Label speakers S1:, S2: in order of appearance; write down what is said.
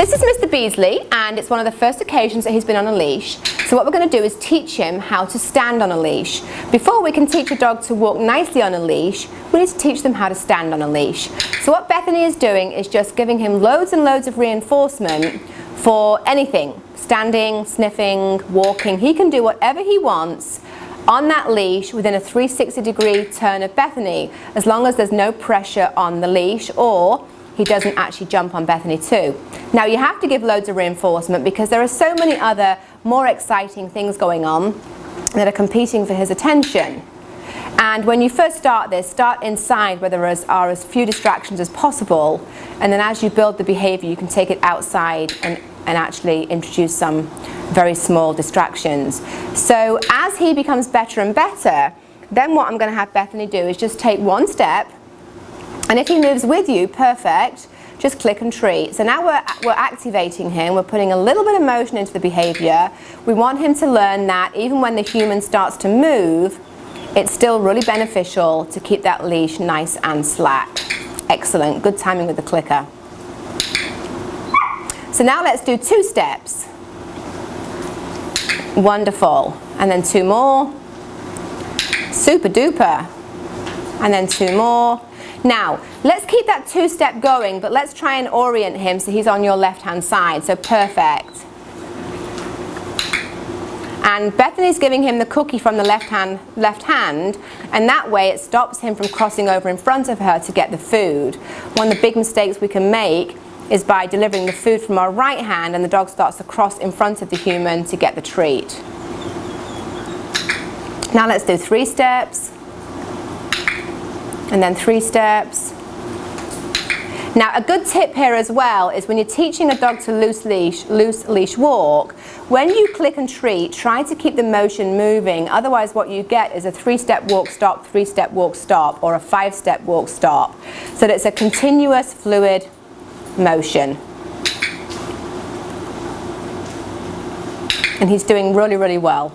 S1: This is Mr. Beasley, and it's one of the first occasions that he's been on a leash. So what we're going to do is teach him how to stand on a leash. Before we can teach a dog to walk nicely on a leash, we need to teach them how to stand on a leash. So what Bethany is doing is just giving him loads and loads of reinforcement for anything. Standing, sniffing, walking. He can do whatever he wants on that leash within a 360-degree turn of Bethany, as long as there's no pressure on the leash or he doesn't actually jump on Bethany too. Now you have to give loads of reinforcement because there are so many other more exciting things going on that are competing for his attention. And when you first start this, start inside where there are as few distractions as possible, and then as you build the behavior you can take it outside and actually introduce some very small distractions. So as he becomes better and better, then what I'm going to have Bethany do is just take one step, and if he moves with you, perfect, just click and treat. So now we're activating him, we're putting a little bit of motion into the behavior. We want him to learn that even when the human starts to move, it's still really beneficial to keep that leash nice and slack. Excellent, good timing with the clicker. So now let's do 2 steps. Wonderful. And then 2 more. Super duper. And then 2 more. Now, let's keep that 2-step going, but let's try and orient him so he's on your left-hand side. So perfect. And Bethany's giving him the cookie from the left hand, and that way it stops him from crossing over in front of her to get the food. One of the big mistakes we can make is by delivering the food from our right hand and the dog starts to cross in front of the human to get the treat. Now let's do 3 steps, and then 3 steps. Now a good tip here as well is when you're teaching a dog to loose leash walk, when you click and treat, try to keep the motion moving. Otherwise what you get is a 3-step walk stop, 3-step walk stop, or a 5-step walk stop. So that it's a continuous fluid motion. And he's doing really, really well.